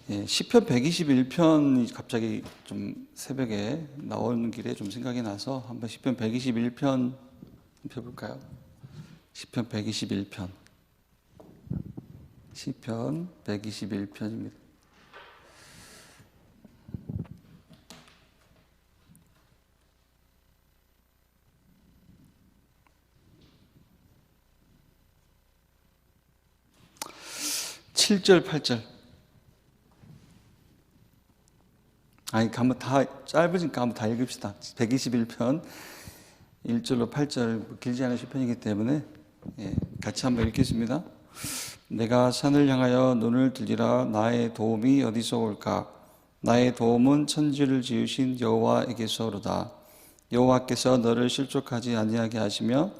예, 시편 121편이 갑자기 좀 새벽에 나오는 길에 좀 생각이 나서 한번 시편 121편 펴볼까요? 시편 121편. 시편 121편입니다. (7절) (8절) 아니, 한번 다 짧으니까 한번 다 읽읍시다. 121편 1절로 8절 길지 않은 시편이기 때문에 같이 한번 읽겠습니다. 내가 산을 향하여 눈을 들리라. 나의 도움이 어디서 올까? 나의 도움은 천지를 지으신 여호와에게서로다. 여호와께서 너를 실족하지 아니하게 하시며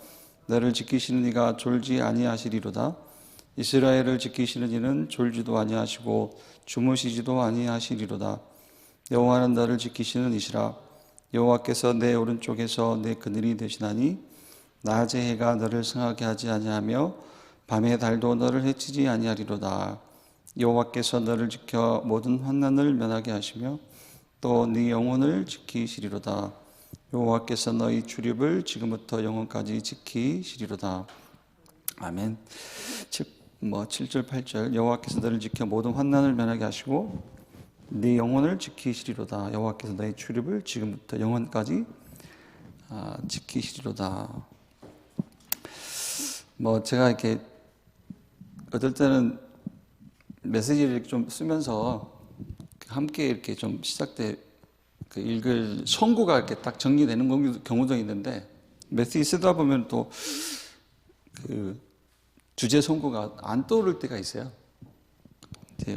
너를 지키시는 이가 졸지 아니하시리로다. 이스라엘을 지키시는 이는 졸지도 아니하시고 주무시지도 아니하시리로다. 여호와는 너를 지키시는 이시라. 여호와께서 내 오른쪽에서 내 그늘이 되시나니 낮의 해가 너를 상하게 하지 아니하며 밤의 달도 너를 해치지 아니하리로다. 여호와께서 너를 지켜 모든 환난을 면하게 하시며 또 네 영혼을 지키시리로다. 여호와께서 너희 출입을 지금부터 영원까지 지키시리로다. 아멘. 7절 8절 여호와께서 너를 지켜 모든 환난을 면하게 하시고 네 영혼을 지키시리로다. 여호와께서 너희 출입을 지금부터 영원까지 지키시리로다. 제가 이렇게 어떨 때는 메시지를 좀 쓰면서 함께 이렇게 좀 시작 때 읽을 송구가 이렇게 딱 정리되는 경우도 있는데 메시지 쓰다 보면 또 주제 송구가 안 떠오를 때가 있어요.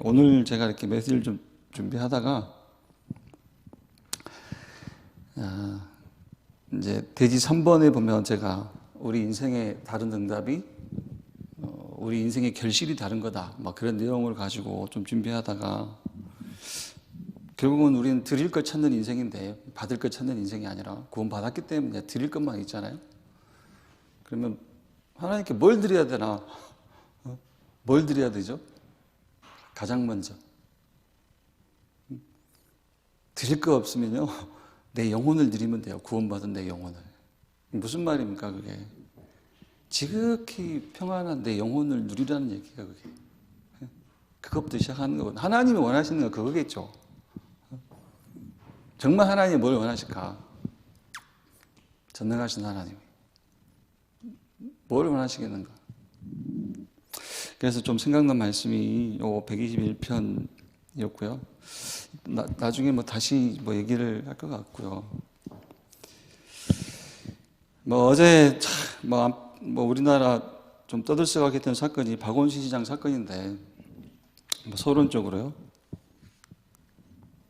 오늘 제가 이렇게 메시지를 좀 준비하다가 이제 대지 3번에 보면 제가 우리 인생의 다른 응답이 우리 인생의 결실이 다른 거다, 그런 내용을 가지고 좀 준비하다가 결국은 우리는 드릴 것 찾는 인생인데 받을 것 찾는 인생이 아니라 구원 받았기 때문에 드릴 것만 있잖아요. 그러면 하나님께 뭘 드려야 되나? 뭘 드려야 되죠? 가장 먼저 드릴 거 없으면요, 내 영혼을 드리면 돼요. 구원받은 내 영혼을. 무슨 말입니까 그게? 지극히 평안한 내 영혼을 누리라는 얘기가 그게. 그것부터 시작하는 거거든요. 하나님이 원하시는 건 그거겠죠. 정말 하나님이 뭘 원하실까? 전능하신 하나님이 뭘 원하시겠는가? 그래서 좀 생각난 말씀이 요 121편이었고요. 나중에 다시 얘기를 할 것 같고요. 어제 우리나라 좀 떠들썩하게 했던 사건이 박원순 시장 사건인데, 서론적으로요.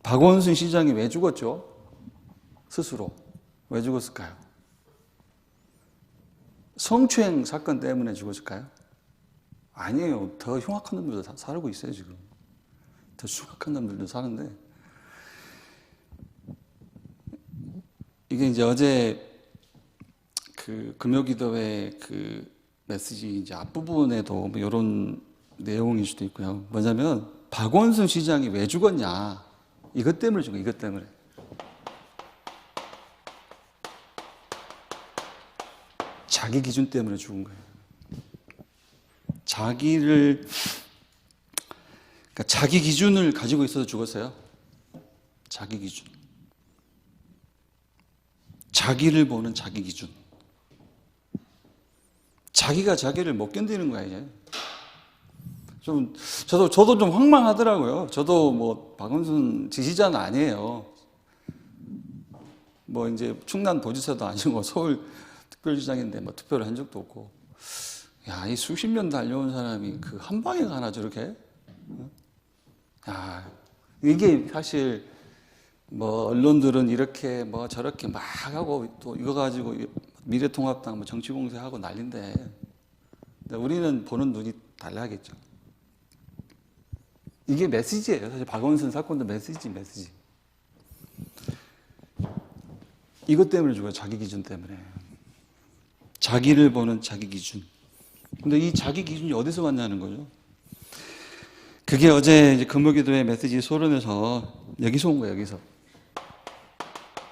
박원순 시장이 왜 죽었죠? 스스로. 왜 죽었을까요? 성추행 사건 때문에 죽었을까요? 아니에요. 더 흉악한 놈들도 살고 있어요, 지금. 더 흉악한 놈들도 사는데. 이게 이제 어제 금요기도회 메시지 이제 앞부분에도 이런 내용일 수도 있고요. 뭐냐면, 박원순 시장이 왜 죽었냐. 이것 때문에 죽은 거예요, 이것 때문에. 자기 기준 때문에 죽은 거예요. 자기 기준을 가지고 있어서 죽었어요. 자기 기준. 자기를 보는 자기 기준. 자기가 자기를 못 견디는 거예요. 저도 좀 황망하더라고요. 저도 박원순 지지자는 아니에요. 이제 충남 도지사도 아니고 서울 특별시장인데 투표를 한 적도 없고. 야, 이 수십 년 달려온 사람이 한 방에 가나 저렇게? 야, 이게 사실 언론들은 이렇게 저렇게 막 하고 또 이거 가지고 미래통합당 정치공세하고 난린데, 우리는 보는 눈이 달라야겠죠. 이게 메시지예요. 사실 박원순 사건도 메시지. 이것 때문에 죽어요. 자기 기준 때문에. 자기를 보는 자기 기준. 근데 이 자기 기준이 어디서 왔냐는 거죠. 그게 어제 이제 금요기도의 메시지 소론에서 여기서 온 거예요. 여기서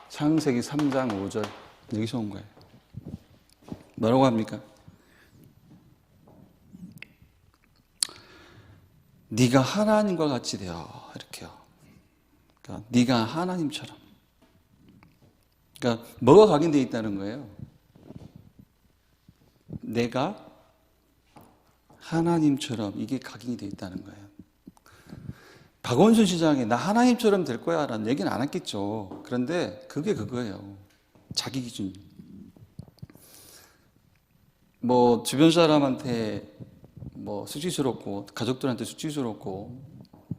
창세기 3장 5절 여기서 온 거예요. 뭐라고 합니까? 네가 하나님과 같이 되어 이렇게요. 그러니까 네가 하나님처럼. 그러니까 뭐가 각인되어 있다는 거예요? 내가 하나님처럼 이게 각인이 되어 있다는 거예요. 박원순 시장이 나 하나님처럼 될 거야 라는 얘기는 안 했겠죠. 그런데 그게 그거예요. 자기 기준. 뭐 주변 사람한테 뭐 수치스럽고 가족들한테 수치스럽고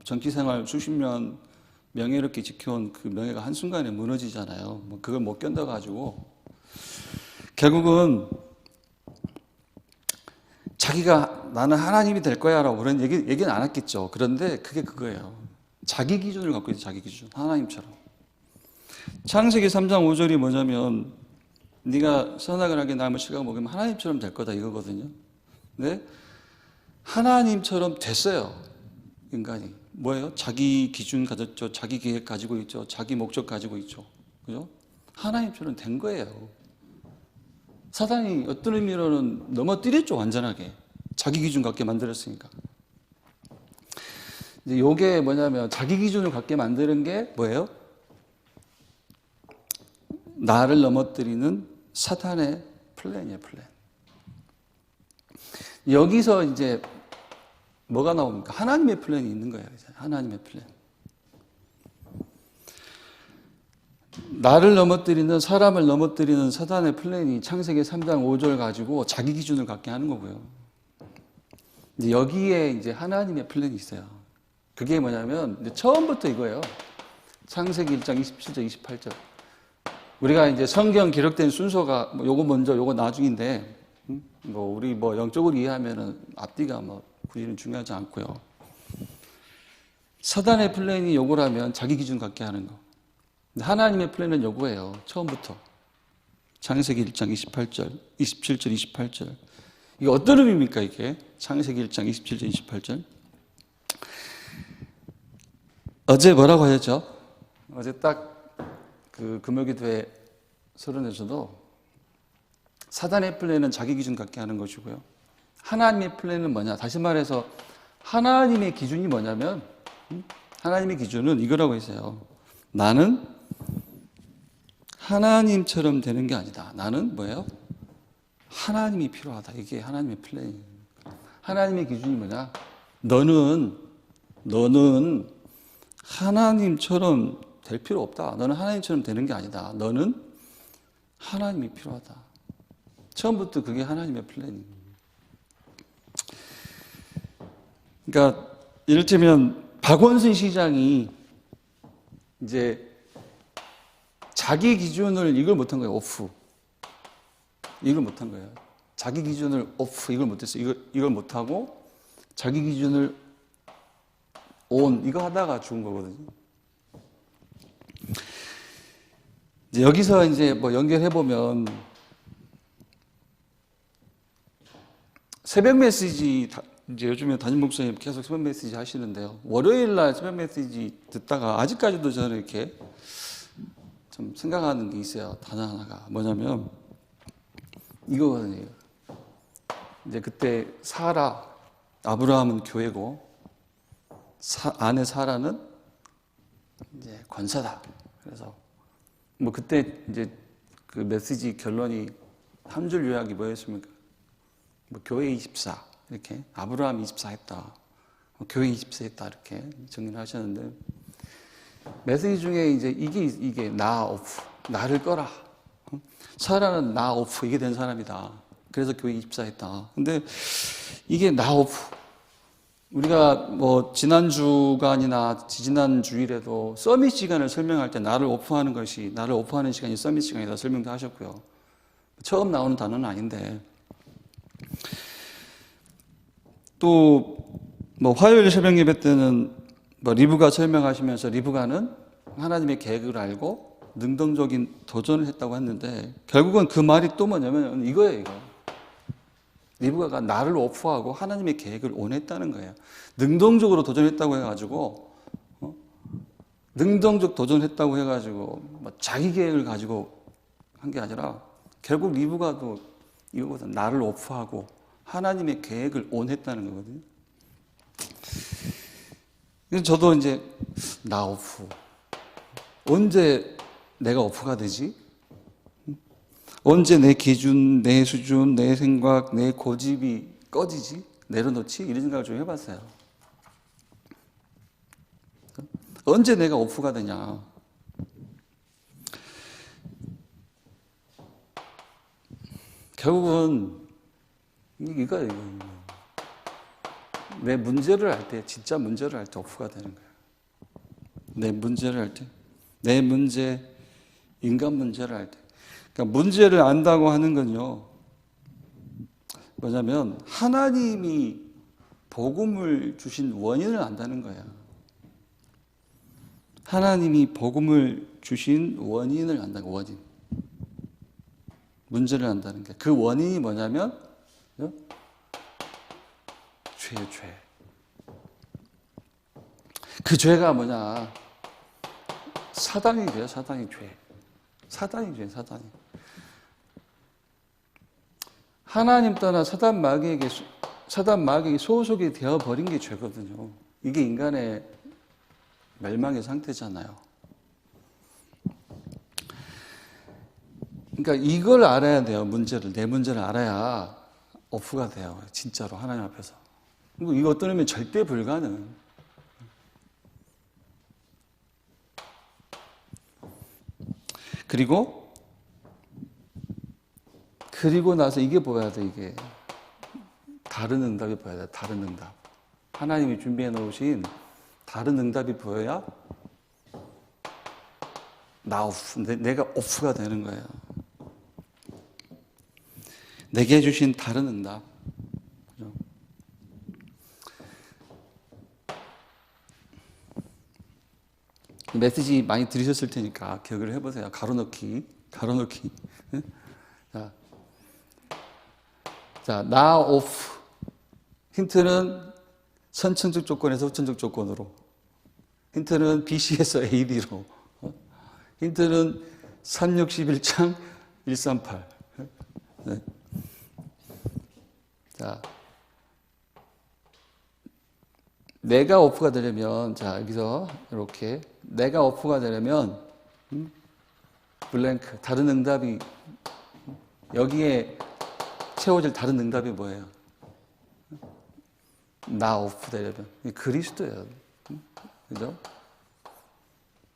정치생활 수십 년 명예롭게 지켜온 그 명예가 한순간에 무너지잖아요. 뭐 그걸 못 견뎌가지고 결국은 자기가 나는 하나님이 될 거야 라고 그런 얘기는 안 했겠죠. 그런데 그게 그거예요. 자기 기준을 갖고 있어요. 자기 기준. 하나님처럼. 창세기 3장 5절이 뭐냐면 네가 선악을 하게 나무를 실과 먹으면 하나님처럼 될 거다 이거거든요. 근데 하나님처럼 됐어요. 인간이. 뭐예요? 자기 기준 가졌죠. 자기 계획 가지고 있죠. 자기 목적 가지고 있죠. 그죠? 하나님처럼 된 거예요. 사단이 어떤 의미로는 넘어뜨렸죠. 완전하게. 자기 기준 갖게 만들었으니까. 이제 요게 뭐냐면 자기 기준을 갖게 만드는 게 뭐예요? 나를 넘어뜨리는 사탄의 플랜이에요. 플랜. 여기서 이제 뭐가 나옵니까? 하나님의 플랜이 있는 거예요. 하나님의 플랜. 나를 넘어뜨리는, 사람을 넘어뜨리는 사단의 플랜이 창세기 3장 5절 가지고 자기 기준을 갖게 하는 거고요. 이제 여기에 이제 하나님의 플랜이 있어요. 그게 뭐냐면 이제 처음부터 이거예요. 창세기 1장 27절, 28절. 우리가 이제 성경 기록된 순서가 뭐 요거 먼저, 요거 나중인데, 뭐 우리 뭐 영적으로 이해하면은 앞뒤가 뭐 굳이는 중요하지 않고요. 사단의 플랜이 요거라면 자기 기준 갖게 하는 거. 하나님의 플랜은 요거예요. 처음부터. 창세기 1장 28절, 27절, 28절. 이게 어떤 의미입니까, 이게? 창세기 1장 27절, 28절. 어제 뭐라고 하셨죠? 어제 딱 그 금요기도회 서론에서도 사단의 플랜은 자기 기준 갖게 하는 것이고요. 하나님의 플랜은 뭐냐? 다시 말해서 하나님의 기준이 뭐냐면 하나님의 기준은 이거라고 했어요. 나는 하나님처럼 되는 게 아니다. 나는 뭐예요? 하나님이 필요하다. 이게 하나님의 플랜이에요. 하나님의 기준이 뭐냐? 너는 하나님처럼 될 필요 없다. 너는 하나님처럼 되는 게 아니다. 너는 하나님이 필요하다. 처음부터 그게 하나님의 플랜이에요. 그러니까 이를테면 박원순 시장이 이제 자기 기준을 이걸 못한 거예요. 오프. 이걸 못한 거예요. 자기 기준을 오프 이걸 못했어요. 이걸 못하고 자기 기준을 온 이거 하다가 죽은 거거든요. 이제 여기서 이제 뭐 연결해 보면 새벽 메시지 이제 요즘에 담임 목사님 계속 새벽 메시지 하시는데요. 월요일 날 새벽 메시지 듣다가 아직까지도 저는 이렇게 좀 생각하는 게 있어요. 단 하나가 뭐냐면 이거거든요. 이제 그때 사라, 아브라함은 교회고 아내 사라는 이제 권사다. 그래서 뭐 그때 이제 그 메시지 결론이 한 줄 요약이 뭐였습니까? 뭐 교회 24 이렇게 아브라함 24 했다. 교회 24 했다 이렇게 정리를 하셨는데 메시지 중에 이제 이게 나 오프 나를 꺼라. 사라는 나 오프 이게 된 사람이다. 그래서 교회 24 했다. 근데 이게 나 오프 우리가 뭐 지난 주간이나 지지난 주일에도 서밋 시간을 설명할 때 나를 오프하는 시간이 서밋 시간이다 설명도 하셨고요. 처음 나오는 단어는 아닌데 또 뭐 화요일 새벽 예배 때는 뭐 리브가 설명하시면서 리브가는 하나님의 계획을 알고 능동적인 도전을 했다고 했는데 결국은 그 말이 또 뭐냐면 이거예요. 이거. 리브가가 나를 오프하고 하나님의 계획을 원했다는 거예요. 능동적으로 도전했다고 해가지고 능동적 도전했다고 해가지고 뭐 자기 계획을 가지고 한 게 아니라 결국 리브가도 이거보다 나를 오프하고 하나님의 계획을 원했다는 거거든요. 그래서 저도 이제 나 오프 언제 내가 오프가 되지? 언제 내 기준, 내 수준, 내 생각, 내 고집이 꺼지지? 내려놓지? 이런 생각을 좀 해봤어요. 언제 내가 오프가 되냐? 결국은 이거예요. 내 문제를 할 때, 진짜 문제를 할 때 오프가 되는 거예요. 내 문제를 할 때, 내 문제, 인간 문제를 할 때. 그러니까 문제를 안다고 하는 건요, 뭐냐면 하나님이 복음을 주신 원인을 안다는 거야. 하나님이 복음을 주신 원인을 안다는 거야, 원인. 문제를 안다는 게. 그 원인이 뭐냐면 죄예요, 죄. 그 죄가 뭐냐? 사단이 돼요, 사단이 죄. 사단이 죄, 사단이. 하나님 떠나 사단 마귀에게 소속이 되어버린 게 죄거든요. 이게 인간의 멸망의 상태잖아요. 그러니까 이걸 알아야 돼요, 문제를. 내 문제를 알아야 오프가 돼요, 진짜로 하나님 앞에서. 이거 어떤 의미는 절대 불가능. 그리고 나서 이게 보여야 돼, 이게. 다른 응답이 보여야 돼, 다른 응답. 하나님이 준비해 놓으신 다른 응답이 보여야 나 오프, 내가 오프가 되는 거예요. 내게 주신 다른 응답. 메시지 많이 들으셨을 테니까 기억을 해보세요. 가로넣기. 자, 나 오프. 힌트는 선천적 조건에서 후천적 조건으로. 힌트는 BC에서 AD로. 힌트는 361장 138. 네. 자, 내가 오프가 되려면, 자, 여기서 이렇게 내가 오프가 되려면 블랭크, 다른 응답이 여기에 채워질 다른 응답이 뭐예요? 나 오프 되려면 그리스도예요. 그죠?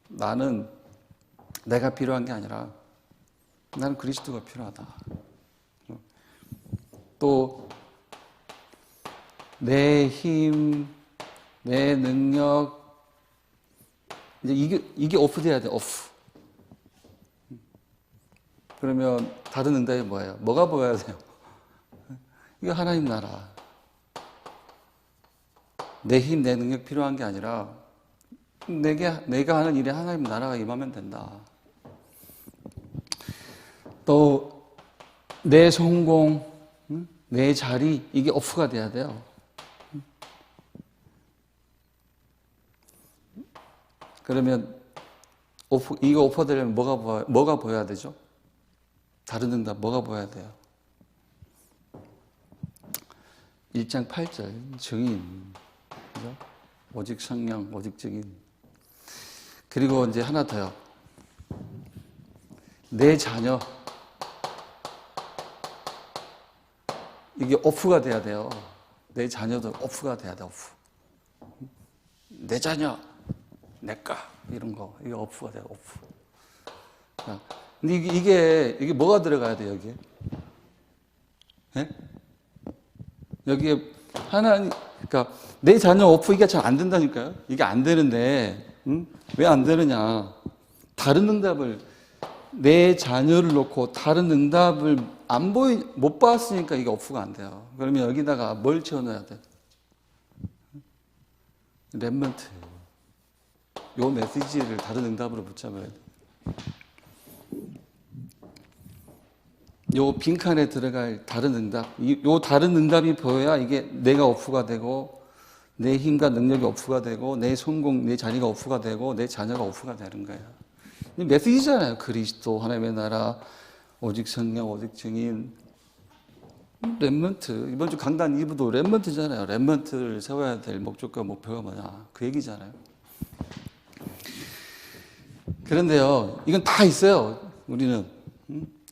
나는 내가 필요한 게 아니라 나는 그리스도가 필요하다. 또 내 힘, 내 능력, 이제 이게 오프 돼야 돼, 오프. 그러면 다른 응답이 뭐예요? 뭐가 보여야 돼요? 이거 하나님 나라. 내 힘, 내 능력 필요한 게 아니라 내가 하는 일에 하나님 나라가 임하면 된다. 또 내 성공, 내 자리, 이게 오프가 돼야 돼요. 그러면 이거 오프 되려면 뭐가 보여야 되죠? 다른 응답 뭐가 보여야 돼요? 1장 8절 증인, 그죠? 오직 성령, 오직 증인. 그리고 이제 하나 더요. 내 자녀, 이게 오프가 돼야 돼요. 내 자녀도 오프가 돼야 돼, 오프. 내 자녀, 내가 이런 거, 이게 오프가 돼요, 오프. 근데 이게 뭐가 들어가야 돼요, 여기에? 네? 여기에 하나님, 그러니까 내 자녀 오프 이게 잘 안 된다니까요. 이게 안 되는데, 왜 안 되느냐? 다른 응답을 내 자녀를 놓고 다른 응답을 못 봤으니까 이게 오프가 안 돼요. 그러면 여기다가 뭘 채워넣어야 돼? 렘넌트. 요 메시지를 다른 응답으로 붙잡아야 돼. 요 빈칸에 들어갈 다른 응답, 요 다른 응답이 보여야 이게 내가 오프가 되고 내 힘과 능력이 오프가 되고 내 성공, 내 자리가 오프가 되고 내 자녀가 오프가 되는 거야. 이 메시지잖아요. 그리스도, 하나님의 나라, 오직 성령, 오직 증인, 렘넌트. 이번 주 강단 2부도 렘넌트잖아요. 렘넌트를 세워야 될 목적과 목표가 뭐냐, 그 얘기잖아요. 그런데요, 이건 다 있어요. 우리는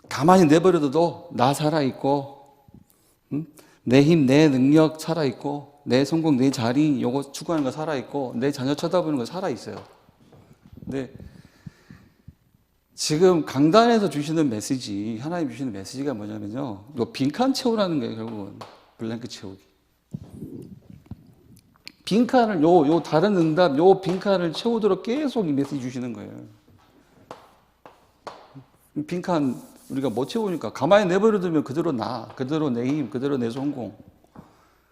가만히 내버려둬도 나 살아있고, 내 힘, 내 능력 살아있고, 내 성공, 내 자리, 요거 추구하는 거 살아있고, 내 자녀 쳐다보는 거 살아있어요. 근데 지금 강단에서 주시는 메시지, 하나님 주시는 메시지가 뭐냐면요, 요 빈칸 채우라는 거예요. 결국은 블랭크 채우기. 빈칸을 요 다른 응답, 요 빈칸을 채우도록 계속 이 메시지 주시는 거예요. 빈칸 우리가 못 채우니까 가만히 내버려두면 그대로 나, 그대로 내 힘, 그대로 내 성공,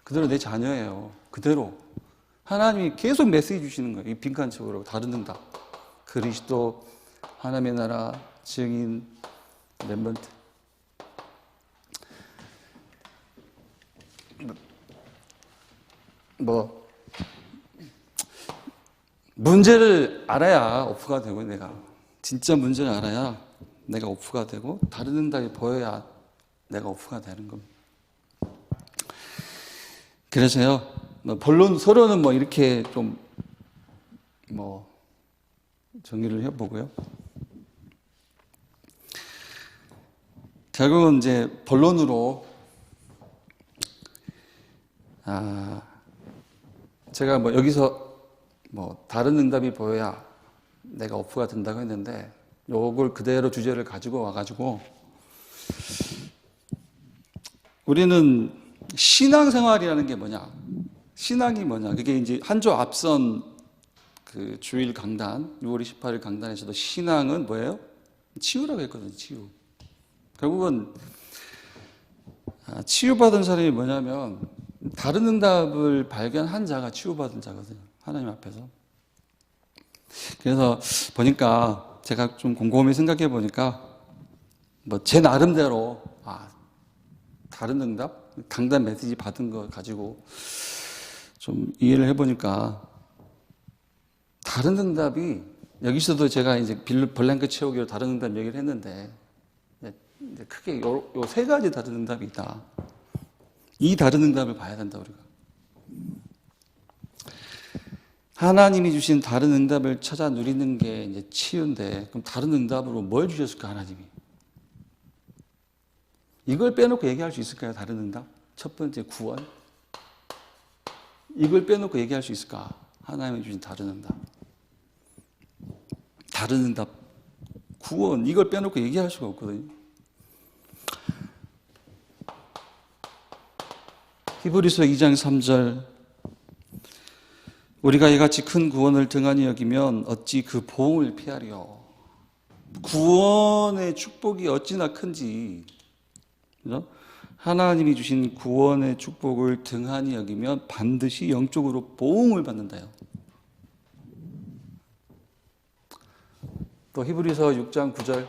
그대로 내 자녀예요. 그대로 하나님이 계속 메시지 주시는 거예요. 이 빈칸 채우라고. 다른 응답, 그리스도, 하나님의 나라, 증인, 렘넌트. 뭐 문제를 알아야 오프가 되고, 내가 진짜 문제를 알아야 내가 오프가 되고 다른 응답이 보여야 내가 오프가 되는 겁니다. 그래서요, 본론 서론은 뭐 이렇게 좀 뭐 정리를 해보고요. 결국은 이제 본론으로, 제가 뭐 여기서 뭐 다른 응답이 보여야 내가 오프가 된다고 했는데, 요걸 그대로 주제를 가지고 와가지고, 우리는 신앙생활이라는 게 뭐냐, 신앙이 뭐냐, 그게 이제 한 주 앞선 그 주일 강단, 6월 28일 강단에서도 신앙은 뭐예요? 치유라고 했거든요. 치유. 결국은 치유받은 사람이 뭐냐면 다른 응답을 발견한 자가 치유받은 자거든요. 하나님 앞에서. 그래서 보니까, 제가 좀 곰곰이 생각해 보니까, 뭐 제 나름대로 다른 응답, 강단 메시지 받은 거 가지고 좀 이해를 해 보니까, 다른 응답이, 여기서도 제가 이제 블랭크 채우기로 다른 응답 얘기를 했는데, 이제 크게 요 세 가지 다른 응답이 있다. 이 다른 응답을 봐야 된다, 우리가. 하나님이 주신 다른 응답을 찾아 누리는 게 이제 치유인데, 그럼 다른 응답으로 뭘 주셨을까, 하나님이? 이걸 빼놓고 얘기할 수 있을까요, 다른 응답? 첫 번째, 구원. 이걸 빼놓고 얘기할 수 있을까? 하나님이 주신 다른 응답. 다른 응답, 구원, 이걸 빼놓고 얘기할 수가 없거든요. 히브리서 2장 3절, 우리가 이같이 큰 구원을 등한히 여기면 어찌 그 보응을 피하리요. 구원의 축복이 어찌나 큰지, 그죠? 하나님이 주신 구원의 축복을 등한히 여기면 반드시 영적으로 보응을 받는다요. 또 히브리서 6장 9절,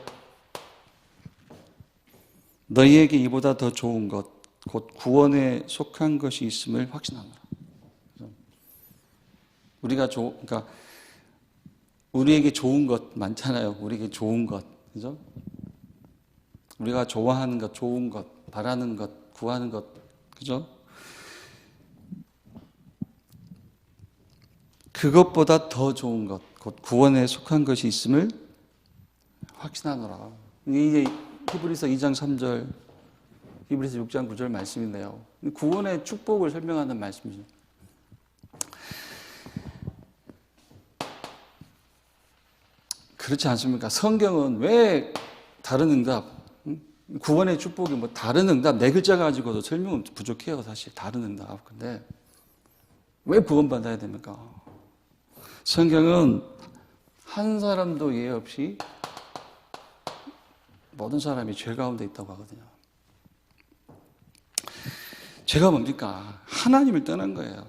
너희에게 이보다 더 좋은 것, 곧 구원에 속한 것이 있음을 확신하노라. 그러니까 우리에게 좋은 것 많잖아요. 우리에게 좋은 것, 그죠? 우리가 좋아하는 것, 좋은 것, 바라는 것, 구하는 것, 그죠? 그것보다 더 좋은 것, 곧 구원에 속한 것이 있음을 확신하노라. 이게 히브리서 2장 3절, 히브리서 6장 9절 말씀인데요. 구원의 축복을 설명하는 말씀이죠. 그렇지 않습니까? 성경은 왜 다른 응답, 구원의 축복이 뭐 다른 응답, 네 글자 가지고도 설명은 부족해요, 사실. 다른 응답. 근데 왜 구원받아야 됩니까? 성경은 한 사람도 예외 없이 모든 사람이 죄 가운데 있다고 하거든요. 죄가 뭡니까? 하나님을 떠난 거예요.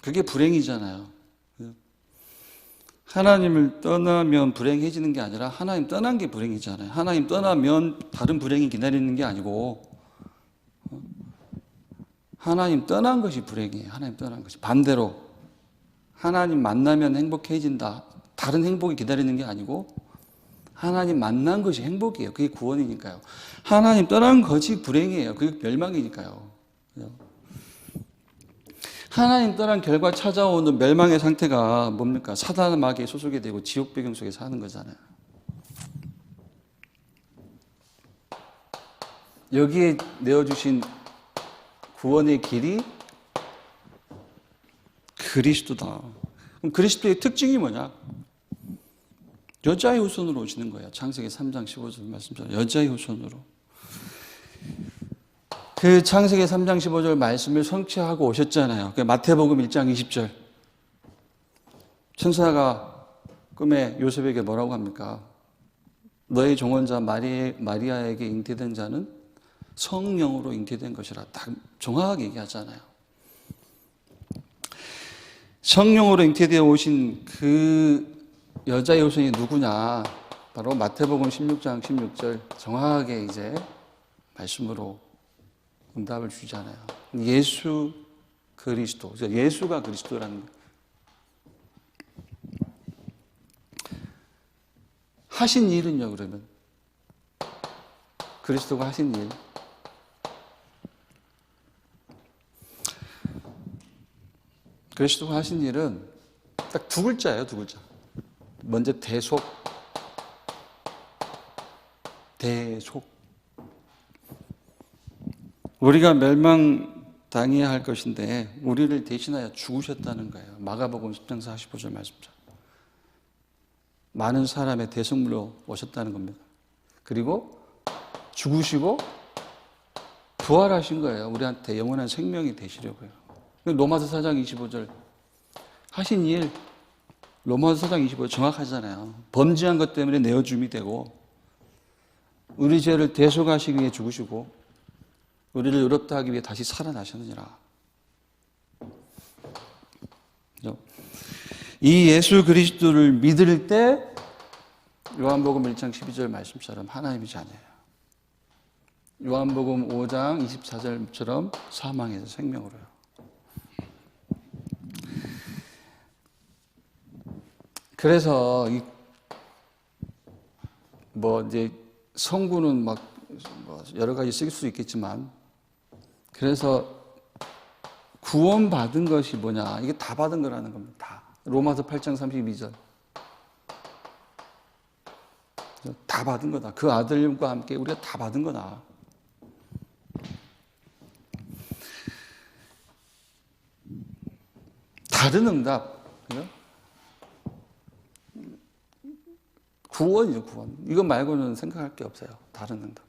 그게 불행이잖아요. 하나님을 떠나면 불행해지는 게 아니라 하나님 떠난 게 불행이잖아요. 하나님 떠나면 다른 불행이 기다리는 게 아니고 하나님 떠난 것이 불행이에요. 하나님 떠난 것이. 반대로 하나님 만나면 행복해진다. 다른 행복이 기다리는 게 아니고 하나님 만난 것이 행복이에요. 그게 구원이니까요. 하나님 떠난 것이 불행이에요. 그게 멸망이니까요. 하나님 떠난 결과 찾아오는 멸망의 상태가 뭡니까? 사단의 마귀에 소속이 되고 지옥 배경 속에 사는 거잖아요. 여기에 내어주신 구원의 길이 그리스도다. 그럼 그리스도의 특징이 뭐냐? 여자의 후손으로 오시는 거예요. 창세기 3장 15절 말씀처럼 여자의 후손으로. 그 창세기 3장 15절 말씀을 성취하고 오셨잖아요. 그 마태복음 1장 20절. 천사가 꿈에 요셉에게 뭐라고 합니까? 너의 종언자 마리아에게 잉태된 자는 성령으로 잉태된 것이라. 딱 정확하게 얘기하잖아요. 성령으로 잉태되어 오신 그 여자의 후손이 누구냐? 바로 마태복음 16장 16절 정확하게 이제 말씀으로 응답을 주잖아요. 예수 그리스도. 예수가 그리스도라는 거예요. 하신 일은요, 그러면? 그리스도가 하신 일. 그리스도가 하신 일은 딱 두 글자예요, 두 글자. 먼저 대속. 대속. 우리가 멸망당해야 할 것인데 우리를 대신하여 죽으셨다는 거예요. 마가복음 10장 45절 말씀처럼. 많은 사람의 대속물로 오셨다는 겁니다. 그리고 죽으시고 부활하신 거예요. 우리한테 영원한 생명이 되시려고요. 로마서 4장 25절 하신 일, 로마서 4장 25절 정확하잖아요. 범죄한 것 때문에 내어줌이 되고 우리 죄를 대속하시기 위해 죽으시고 우리를 의롭다 하기 위해 다시 살아나셨느니라. 이 예수 그리스도를 믿을 때 요한복음 1장 12절 말씀처럼 하나님의 자녀예요. 요한복음 5장 24절처럼 사망에서 생명으로요. 그래서 이제 성구는 막 여러 가지 쓸 수 있겠지만, 그래서 구원받은 것이 뭐냐? 이게 다 받은 거라는 겁니다. 다. 로마서 8장 32절. 다 받은 거다. 그 아들과 함께 우리가 다 받은 거다. 다른 응답. 구원이죠, 구원. 이거 말고는 생각할 게 없어요. 다른 응답.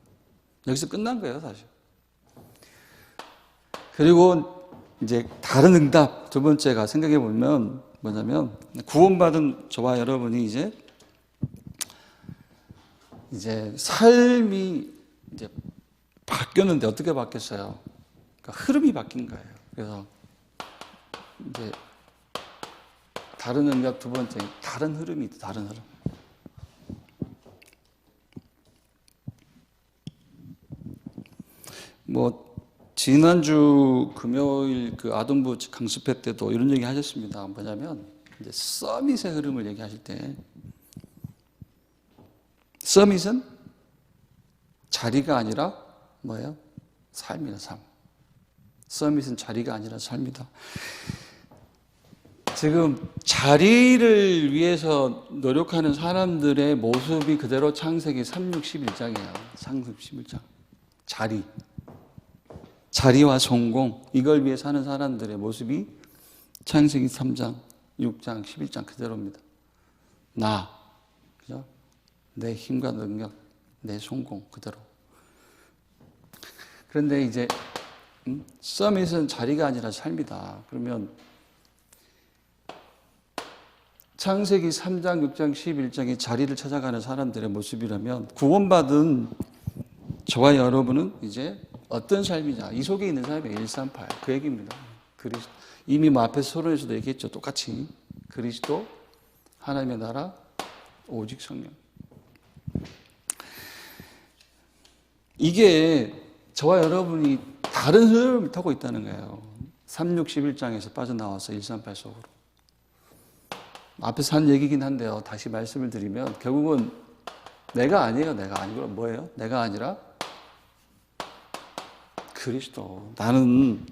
여기서 끝난 거예요, 사실. 그리고 이제 다른 응답 두 번째가 생각해 보면 뭐냐면 구원받은 저와 여러분이 이제 삶이 이제 바뀌었는데 어떻게 바뀌었어요? 그러니까 흐름이 바뀐 거예요. 그래서 이제 다른 응답 두 번째, 다른 흐름이 있다, 다른 흐름. 지난주 금요일 그 아동부 강습회 때도 이런 얘기 하셨습니다. 뭐냐면, 이제 서밋의 흐름을 얘기하실 때, 서밋은 자리가 아니라 뭐예요? 삶이다, 삶. 서밋은 자리가 아니라 삶이다. 지금 자리를 위해서 노력하는 사람들의 모습이 그대로 창세기 3, 6, 11장이에요. 3, 6, 11장. 자리와 성공, 이걸 위해 사는 사람들의 모습이 창세기 3장, 6장, 11장 그대로입니다. 그죠? 내 힘과 능력, 내 성공 그대로. 그런데 이제 서밋은 자리가 아니라 삶이다. 그러면 창세기 3장, 6장, 11장이 자리를 찾아가는 사람들의 모습이라면 구원받은 저와 여러분은 이제 어떤 삶이냐? 이 속에 있는 삶이 138. 그 얘기입니다. 이미 앞에서 서론에서도 얘기했죠. 똑같이. 그리스도, 하나님의 나라, 오직 성령. 이게 저와 여러분이 다른 흐름을 타고 있다는 거예요. 361장에서 빠져나와서 138 속으로. 앞에서 한 얘기긴 한데요. 다시 말씀을 드리면 결국은 내가 아니에요. 내가 아니고 뭐예요? 내가 아니라 그리스도. 나는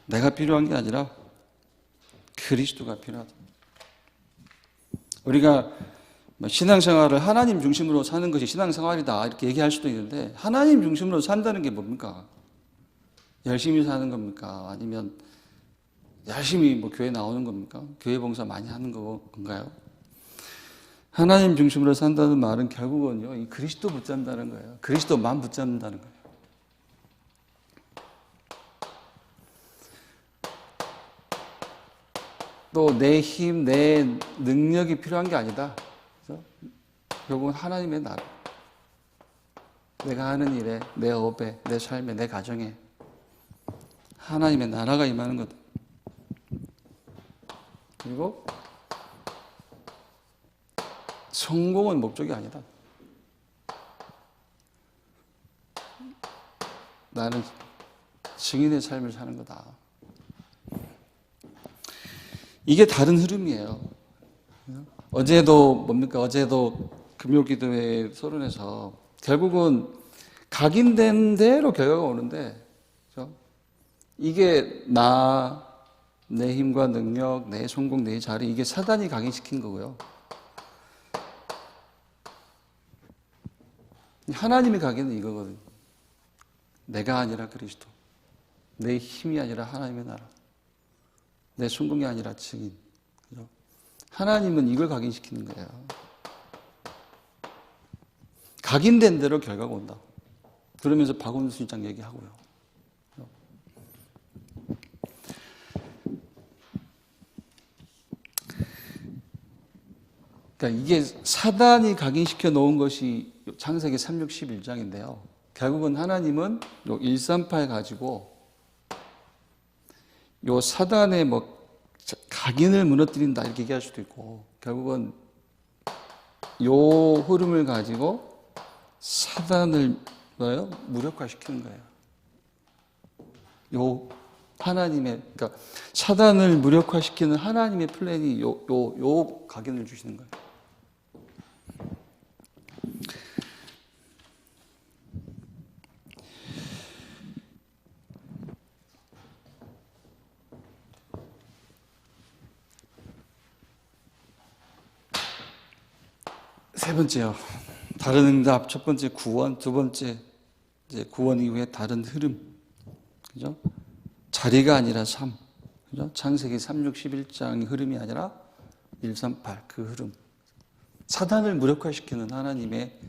내가 필요한 게 아니라 그리스도가 필요하다. 우리가 신앙생활을 하나님 중심으로 사는 것이 신앙생활이다 이렇게 얘기할 수도 있는데 하나님 중심으로 산다는 게 뭡니까? 열심히 사는 겁니까? 아니면 열심히 교회 나오는 겁니까? 교회 봉사 많이 하는 건가요? 하나님 중심으로 산다는 말은 결국은요, 이 그리스도 붙잡는다는 거예요. 그리스도만 붙잡는다는 거예요. 또 내 힘, 내 능력이 필요한 게 아니다. 그래서 결국은 하나님의 나라. 내가 하는 일에, 내 업에, 내 삶에, 내 가정에 하나님의 나라가 임하는 거다. 그리고 성공은 목적이 아니다. 나는 증인의 삶을 사는 거다. 이게 다른 흐름이에요. 어제도 뭡니까? 어제도 금요기도회 서론에서 결국은 각인된 대로 결과가 오는데, 그렇죠? 이게 내 힘과 능력, 내 성공, 내 자리, 이게 사단이 각인시킨 거고요. 하나님이 각인은 이거거든요. 내가 아니라 그리스도, 내 힘이 아니라 하나님의 나라, 내 성공이 아니라 증인. 그죠? 하나님은 이걸 각인시키는 거예요. 각인된 대로 결과가 온다. 그러면서 박원순 실장 얘기하고요. 그러니까 이게 사단이 각인시켜 놓은 것이 창세기 361장인데요. 결국은 하나님은 요 138 가지고 요 사단의 각인을 무너뜨린다 이렇게 얘기할 수도 있고, 결국은 요 흐름을 가지고 사단을 무력화시키는 거예요. 요 하나님의, 그러니까 사단을 무력화시키는 하나님의 플랜이 요 각인을 주시는 거예요. 세 번째요. 다른 응답. 첫 번째 구원, 두 번째 이제 구원 이후에 다른 흐름. 그죠? 자리가 아니라 삶. 그죠? 창세기 361장의 흐름이 아니라 138 그 흐름. 사단을 무력화시키는 하나님의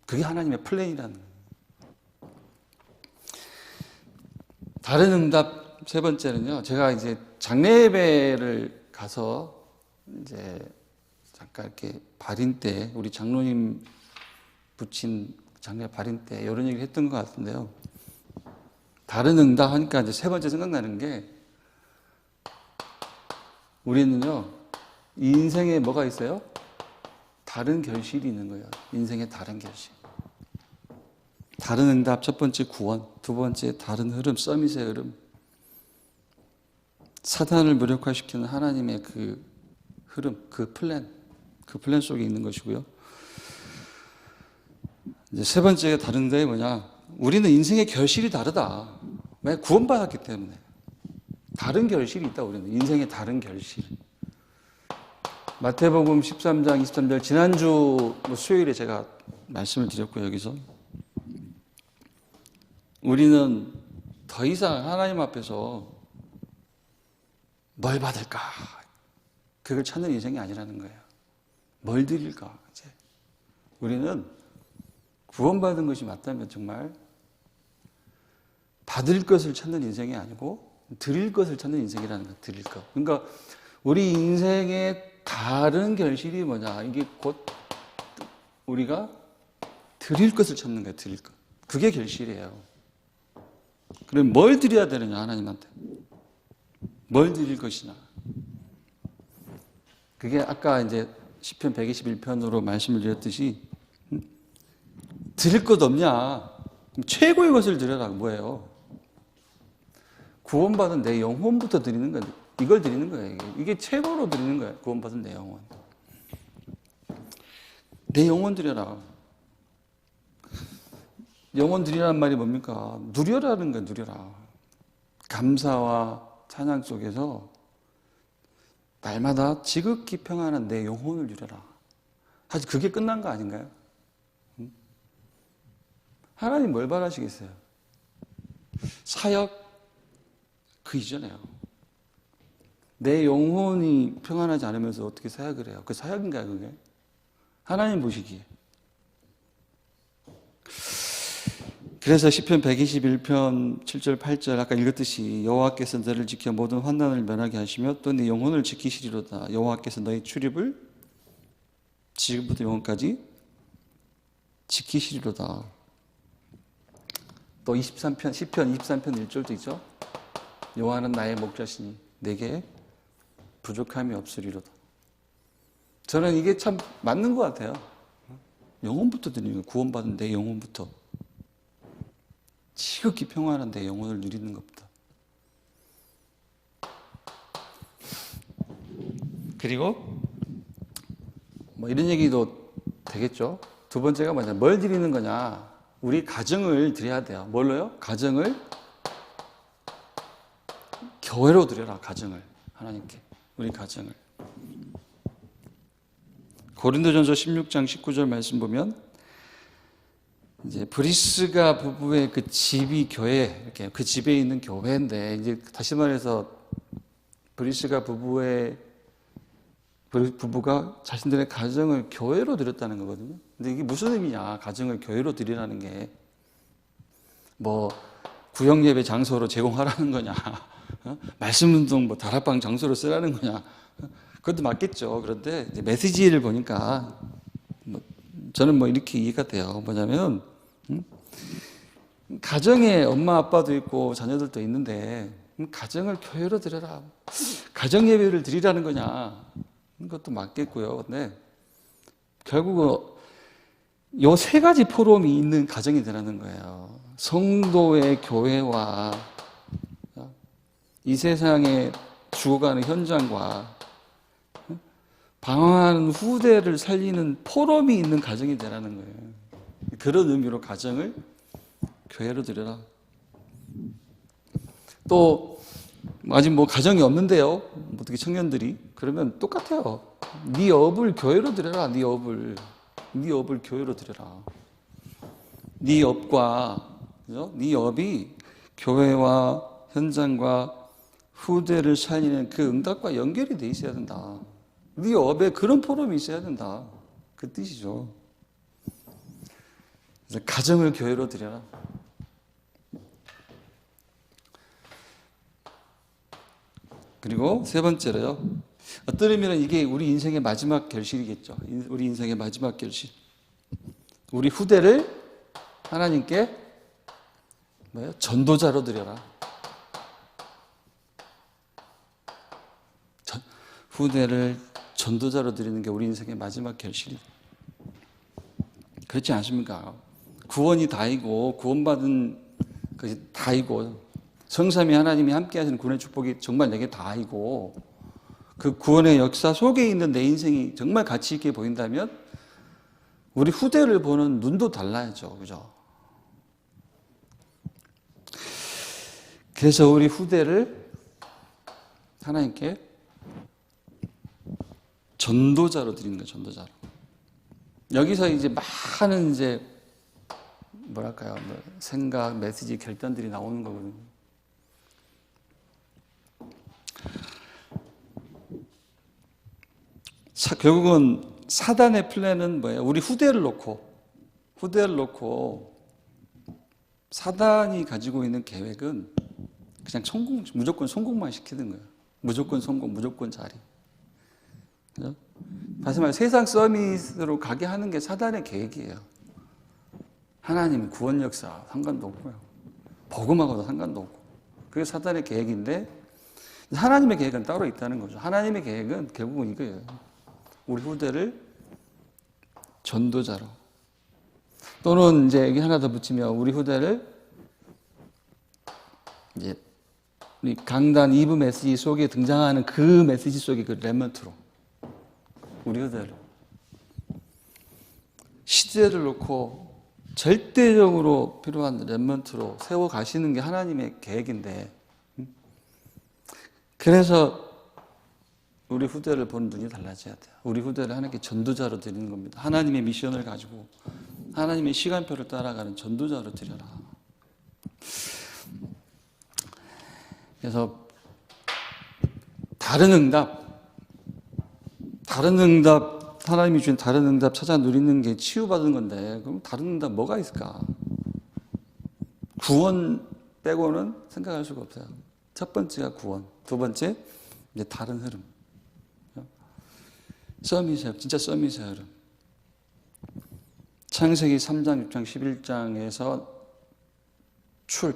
그게 하나님의 플랜이라는 거예요. 다른 응답 세 번째는요. 제가 이제 장례 예배를 가서 이제 잠깐 이렇게 발인 때 우리 장로님 붙인 장례 발인 때 이런 얘기를 했던 것 같은데요. 다른 응답 하니까 이제 세 번째 생각나는 게, 우리는요 인생에 뭐가 있어요? 다른 결실이 있는 거예요. 인생에 다른 결실. 다른 응답 첫 번째 구원, 두 번째 다른 흐름, 서밋의 흐름. 사단을 무력화시키는 하나님의 그 흐름, 그 플랜 속에 있는 것이고요. 이제 세 번째 다른 응답이 뭐냐? 우리는 인생의 결실이 다르다. 왜? 구원받았기 때문에. 다른 결실이 있다, 우리는. 인생의 다른 결실. 마태복음 13장 23절, 지난주 수요일에 제가 말씀을 드렸고요, 여기서. 우리는 더 이상 하나님 앞에서 뭘 받을까? 그걸 찾는 인생이 아니라는 거예요. 뭘 드릴까? 이제. 우리는 구원받은 것이 맞다면 정말 받을 것을 찾는 인생이 아니고 드릴 것을 찾는 인생이라는 거예요. 드릴 것. 그러니까 우리 인생의 다른 결실이 뭐냐? 이게 곧 우리가 드릴 것을 찾는 거예요. 드릴 것. 그게 결실이에요. 그럼 뭘 드려야 되느냐? 하나님한테. 뭘 드릴 것이냐? 그게 아까 이제 시편 121편으로 말씀을 드렸듯이 드릴 것 없냐? 최고의 것을 드려라. 뭐예요? 구원받은 내 영혼부터 드리는 거예요. 이걸 드리는 거예요. 이게 최고로 드리는 거예요. 구원받은 내 영혼. 내 영혼 드려라. 영혼 드리라는 말이 뭡니까? 누려라는 거예요. 누려라. 감사와 찬양 속에서 날마다 지극히 평안한 내 영혼을 누려라. 사실 그게 끝난 거 아닌가요? 하나님 뭘 바라시겠어요? 사역 그 이전에요. 내 영혼이 평안하지 않으면서 어떻게 사역을 해요? 그 사역인가요, 그게? 하나님 보시기에. 그래서 시편 121편 7절 8절 아까 읽었듯이 여호와께서 너를 지켜 모든 환난을 면하게 하시며 또 네 영혼을 지키시리로다. 여호와께서 너의 출입을 지금부터 영혼까지 지키시리로다. 또 23편 시편 23편 1절도 있죠. 여호와는 나의 목자시니 내게 부족함이 없으리로다. 저는 이게 참 맞는 것 같아요. 영혼부터 드리는 거예요. 구원받은 내 영혼부터. 지극히 평안한 내 영혼을 누리는 것보다. 그리고 뭐 이런 얘기도 되겠죠. 두 번째가 뭐냐? 뭘 드리는 거냐? 우리 가정을 드려야 돼요. 뭘로요? 가정을 교회로 드려라. 가정을 하나님께 우리 가정을. 고린도전서 16장 19절 말씀 보면 이제 브리스가 부부의 그 집이 교회, 이렇게 그 집에 있는 교회인데, 이제 다시 말해서 브리스가 부부가 자신들의 가정을 교회로 드렸다는 거거든요. 근데 이게 무슨 의미냐? 가정을 교회로 드리라는 게 뭐 구역 예배 장소로 제공하라는 거냐? 말씀 운동 뭐 다락방 장소로 쓰라는 거냐? 그것도 맞겠죠. 그런데 이제 메시지를 보니까 저는 뭐 이렇게 이해가 돼요. 뭐냐면 가정에 엄마 아빠도 있고 자녀들도 있는데 가정을 교회로 드려라. 가정 예배를 드리라는 거냐? 그것도 맞겠고요. 근데 결국 요 세 가지 포럼이 있는 가정이 되라는 거예요. 성도의 교회와 이 세상에 죽어가는 현장과 방황하는 후대를 살리는 포럼이 있는 가정이 되라는 거예요. 그런 의미로 가정을 교회로 드려라. 또 아직 뭐 가정이 없는데요. 어떻게 청년들이 그러면 똑같아요. 네 업을 교회로 드려라. 네 업을 교회로 드려라. 네 업과 그죠? 네 업이 교회와 현장과 후대를 살리는 그 응답과 연결이 돼 있어야 된다. 네 업에 그런 포럼이 있어야 된다. 그 뜻이죠. 그래서 가정을 교회로 드려라. 그리고 세 번째로요. 어떤 의미는 이게 우리 인생의 마지막 결실이겠죠. 우리 인생의 마지막 결실. 우리 후대를 하나님께 뭐예요? 전도자로 드려라. 후대를 전도자로 드리는 게 우리 인생의 마지막 결실이에요. 그렇지 않습니까? 구원이 다이고 구원받은 것이 다이고 성삼위 하나님이 함께 하시는 구원의 축복이 정말 내게 다이고 그 구원의 역사 속에 있는 내 인생이 정말 가치 있게 보인다면 우리 후대를 보는 눈도 달라야죠. 그죠? 그래서 우리 후대를 하나님께 전도자로 드리는 거예요. 전도자로. 여기서 이제 많은 이제 뭐랄까요? 뭐 생각, 메시지, 결단들이 나오는 거거든요. 결국은 사단의 플랜은 뭐예요? 우리 후대를 놓고 사단이 가지고 있는 계획은 그냥 무조건 성공만 시키는 거예요. 무조건 성공, 무조건 자리. 그죠? 다시 말해 세상 서밋으로 가게 하는 게 사단의 계획이에요. 하나님 구원 역사 상관도 없고요. 복음하고도 상관도 없고. 그게 사단의 계획인데 하나님의 계획은 따로 있다는 거죠. 하나님의 계획은 결국은 이거예요. 우리 후대를 전도자로, 또는 이제 여기 하나 더 붙이면 우리 후대를 이제 우리 강단 2부 메시지 속에 등장하는 그 메시지 속의 그 렘넌트로, 우리 후대를 시대를 놓고 절대적으로 필요한 렘넌트로 세워 가시는 게 하나님의 계획인데, 그래서 우리 후대를 보는 눈이 달라져야 돼요. 우리 후대를 하나님께 전도자로 드리는 겁니다. 하나님의 미션을 가지고 하나님의 시간표를 따라가는 전도자로 드려라. 그래서 다른 응답, 하나님이 주신 다른 응답 찾아 누리는 게 치유받은 건데, 그럼 다른 응답 뭐가 있을까? 구원 빼고는 생각할 수가 없어요. 첫 번째가 구원, 두 번째 이제 다른 흐름. 썸이세요. 진짜 썸이세요, 흐름. 창세기 3장, 6장, 11장에서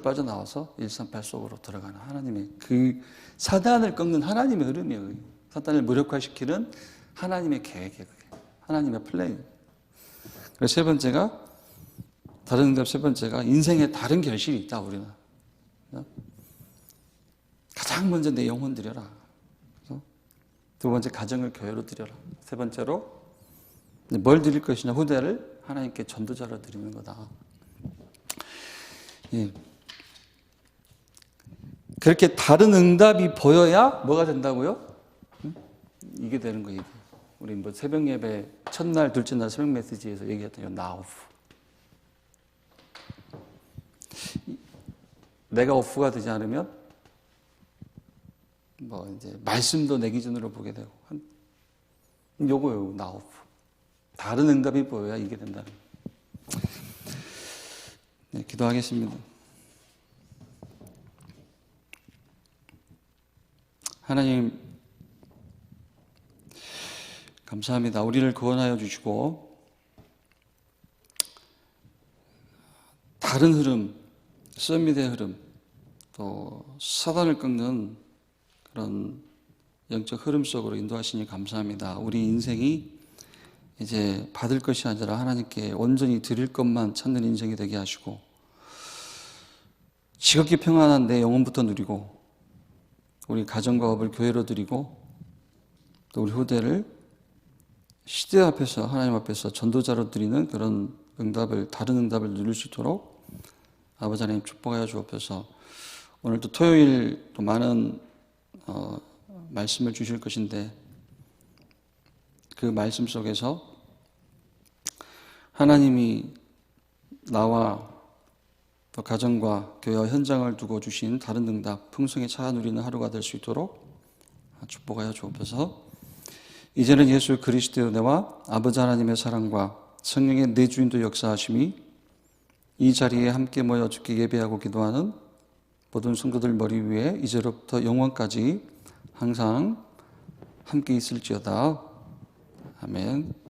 빠져나와서 138 속으로 들어가는 하나님의 그 사단을 꺾는 하나님의 흐름이에요. 사단을 무력화시키는 하나님의 계획이에요. 그게. 하나님의 플레이. 그래서 세 번째가, 다른 응답 세 번째가 인생에 다른 결실이 있다, 우리는. 가장 먼저 내 영혼 드려라. 두 번째 가정을 교회로 드려라. 세 번째로 뭘 드릴 것이냐, 후대를 하나님께 전도자로 드리는 거다. 예. 그렇게 다른 응답이 보여야 뭐가 된다고요? 이게 되는 거예요. 우리 뭐 새벽 예배 첫날, 둘째 날 새벽 메시지에서 얘기했던 요 나 오프. 내가 오프가 되지 않으면 뭐 이제 말씀도 내 기준으로 보게 되고, 요거요, 나 오프. 다른 응답이 보여야 이게 된다는 거예요. 네, 기도하겠습니다. 하나님, 감사합니다. 우리를 구원하여 주시고 다른 흐름, 썸밋의 흐름, 또 사단을 꺾는 그런 영적 흐름 속으로 인도하시니 감사합니다. 우리 인생이 이제 받을 것이 아니라 하나님께 온전히 드릴 것만 찾는 인생이 되게 하시고, 지극히 평안한 내 영혼부터 누리고, 우리 가정과 업을 교회로 드리고, 또 우리 후대를 시대 앞에서, 하나님 앞에서 전도자로 드리는 그런 응답을, 다른 응답을 누릴 수 있도록 아버지 하나님 축복하여 주옵소서. 오늘도 토요일 또 많은 말씀을 주실 것인데, 그 말씀 속에서 하나님이 나와 또 가정과 교회와 현장을 두고 주신 다른 응답, 풍성에 차 누리는 하루가 될 수 있도록 축복하여 주옵소서. 이제는 예수 그리스도의 은혜와 아버지 하나님의 사랑과 성령의 내주인도 역사하심이 이 자리에 함께 모여 주께 예배하고 기도하는 모든 성도들 머리 위에 이제로부터 영원까지 항상 함께 있을지어다. 아멘.